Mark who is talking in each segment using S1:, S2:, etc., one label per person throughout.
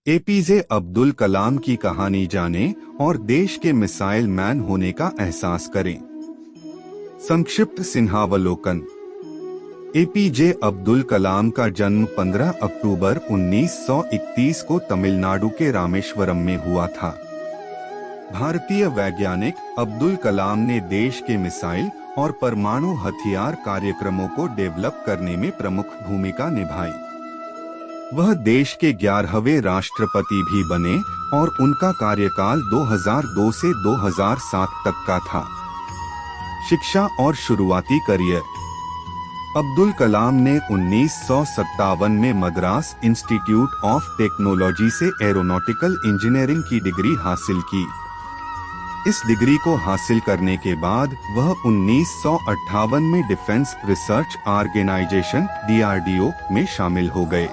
S1: APJ Abdul Kalam की कहानी जानें और देश के मिसाइल मैन होने का एहसास करें। संक्षिप्त सिंहावलोकन। एपीजे अब्दुल कलाम का जन्म 15 अक्टूबर 1931 को तमिलनाडु के रामेश्वरम में हुआ था। भारतीय वैज्ञानिक अब्दुल कलाम ने देश के मिसाइल और परमाणु हथियार कार्यक्रमों को डेवलप करने में प्रमुख भूमिका निभाई। वह देश के 11वें राष्ट्रपति भी बने और उनका कार्यकाल 2002 से 2007 तक का था। शिक्षा और शुरुआती करियर। अब्दुल कलाम ने 1957 में मद्रास इंस्टीट्यूट ऑफ टेक्नोलॉजी से एरोनॉटिकल इंजीनियरिंग की डिग्री हासिल की। इस डिग्री को हासिल करने के बाद वह 1958 में डिफेंस रिसर्च ऑर्गेनाइजेशन (DRDO) में शामिल हो गए।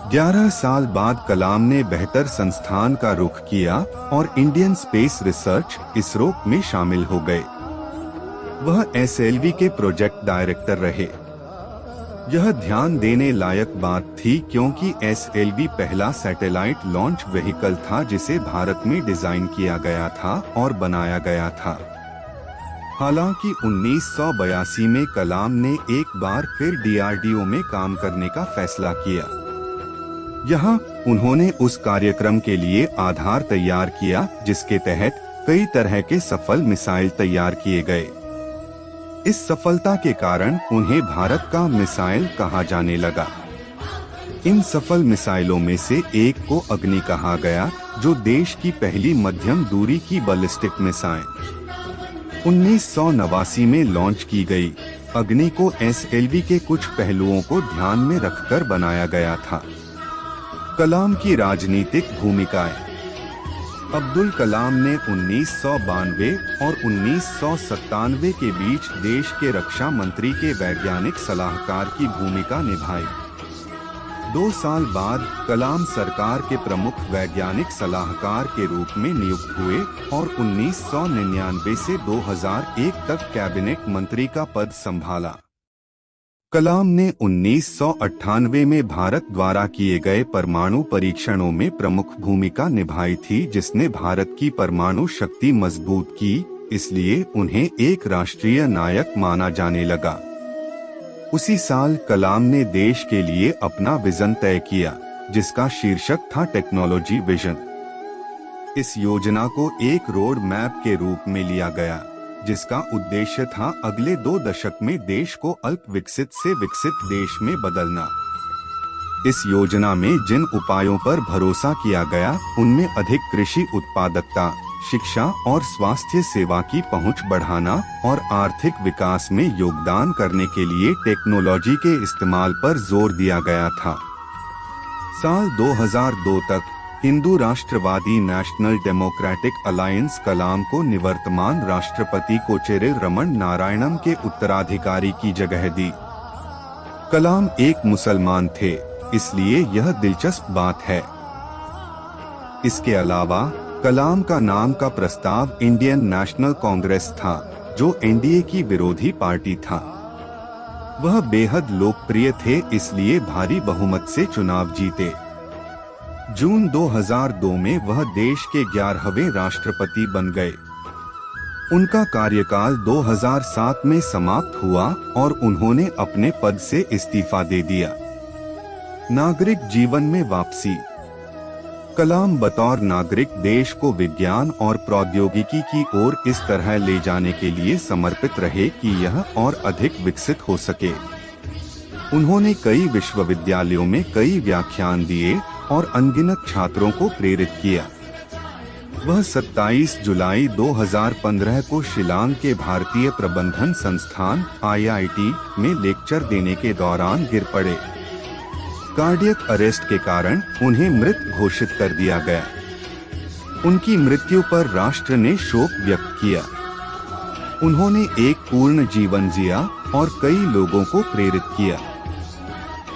S1: 11 साल बाद कलाम ने बेहतर संस्थान का रुख किया और इंडियन स्पेस रिसर्च (ISRO) में शामिल हो गए। वह SLV के प्रोजेक्ट डायरेक्टर रहे। यह ध्यान देने लायक बात थी क्योंकि SLV पहला सैटेलाइट लॉन्च व्हीकल था जिसे भारत में डिजाइन किया गया था और बनाया गया था। हालांकि 1982 में कलाम ने एक बार फिर DRDO में काम करने का फैसला किया। यहाँ उन्होंने उस कार्यक्रम के लिए आधार तैयार किया जिसके तहत कई तरह के सफल मिसाइल तैयार किए गए। इस सफलता के कारण उन्हें भारत का मिसाइल कहा जाने लगा। इन सफल मिसाइलों में से एक को अग्नि कहा गया, जो देश की पहली मध्यम दूरी की बैलिस्टिक मिसाइल 1989 में लॉन्च की गई। अग्नि को SLV के कुछ पहलुओं को ध्यान में रखकर बनाया गया था। कलाम की राजनीतिक भूमिकाएं। अब्दुल कलाम ने 1992 और 1997 के बीच देश के रक्षा मंत्री के वैज्ञानिक सलाहकार की भूमिका निभाई। 2 साल बाद कलाम सरकार के प्रमुख वैज्ञानिक सलाहकार के रूप में नियुक्त हुए और 1999 से 2001 तक कैबिनेट मंत्री का पद संभाला। कलाम ने 1998 में भारत द्वारा किए गए परमाणु परीक्षणों में प्रमुख भूमिका निभाई थी, जिसने भारत की परमाणु शक्ति मजबूत की, इसलिए उन्हें एक राष्ट्रीय नायक माना जाने लगा। उसी साल कलाम ने देश के लिए अपना विजन तय किया, जिसका शीर्षक था टेक्नोलॉजी विजन। इस योजना को एक रोड मैप के रूप में लिया गया, जिसका उद्देश्य था अगले 2 दशक में देश को अल्प विकसित से विकसित देश में बदलना। इस योजना में जिन उपायों पर भरोसा किया गया उनमें अधिक कृषि उत्पादकता, शिक्षा और स्वास्थ्य सेवा की पहुंच बढ़ाना और आर्थिक विकास में योगदान करने के लिए टेक्नोलॉजी के इस्तेमाल पर जोर दिया गया था। साल 2002 तक हिंदू राष्ट्रवादी नेशनल डेमोक्रेटिक अलायंस कलाम को निवर्तमान राष्ट्रपति कोचेरिल रमन नारायणन के उत्तराधिकारी की जगह दी। कलाम एक मुसलमान थे, इसलिए यह दिलचस्प बात है। इसके अलावा कलाम का नाम का प्रस्ताव इंडियन नेशनल कांग्रेस था, जो NDA की विरोधी पार्टी था। वह बेहद लोकप्रिय थे, इसलिए भारी बहुमत से चुनाव जीते। जून 2002 में वह देश के 11वें राष्ट्रपति बन गए। उनका कार्यकाल 2007 में समाप्त हुआ और उन्होंने अपने पद से इस्तीफा दे दिया। नागरिक जीवन में वापसी। कलाम बतौर नागरिक देश को विज्ञान और प्रौद्योगिकी की ओर इस तरह ले जाने के लिए समर्पित रहे कि यह और अधिक विकसित हो सके। उन्होंने कई विश्वविद्यालयों में कई व्याख्यान दिए और अनगिनत छात्रों को प्रेरित किया। वह 27 जुलाई 2015 को शिलांग के भारतीय प्रबंधन संस्थान IIT में लेक्चर देने के दौरान गिर पड़े। कार्डियक अरेस्ट के कारण उन्हें मृत घोषित कर दिया गया। उनकी मृत्यु पर राष्ट्र ने शोक व्यक्त किया। उन्होंने एक पूर्ण जीवन जिया और कई लोगों को प्रेरित किया।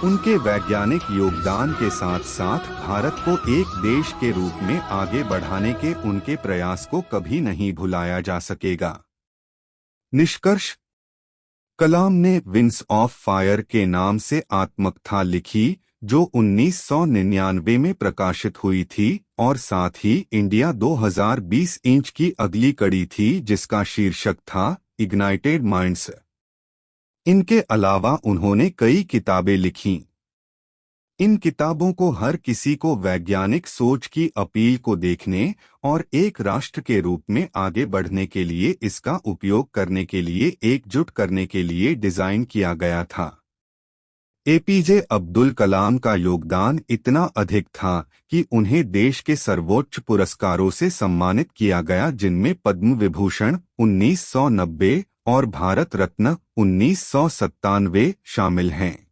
S1: उनके वैज्ञानिक योगदान के साथ साथ भारत को एक देश के रूप में आगे बढ़ाने के उनके प्रयास को कभी नहीं भुलाया जा सकेगा। निष्कर्ष। कलाम ने विंग्स ऑफ फायर के नाम से आत्मकथा लिखी, जो 1999 में प्रकाशित हुई थी, और साथ ही इंडिया 2020 इंच की अगली कड़ी थी जिसका शीर्षक था इग्नाइटेड माइंड्स। इनके अलावा उन्होंने कई किताबें लिखीं। इन किताबों को हर किसी को वैज्ञानिक सोच की अपील को देखने और एक राष्ट्र के रूप में आगे बढ़ने के लिए इसका उपयोग करने के लिए एकजुट करने के लिए डिजाइन किया गया था। एपीजे अब्दुल कलाम का योगदान इतना अधिक था कि उन्हें देश के सर्वोच्च पुरस्कारों से सम्मानित किया गया, जिनमें पद्म विभूषण 1990 और भारत रत्न 1997 शामिल हैं।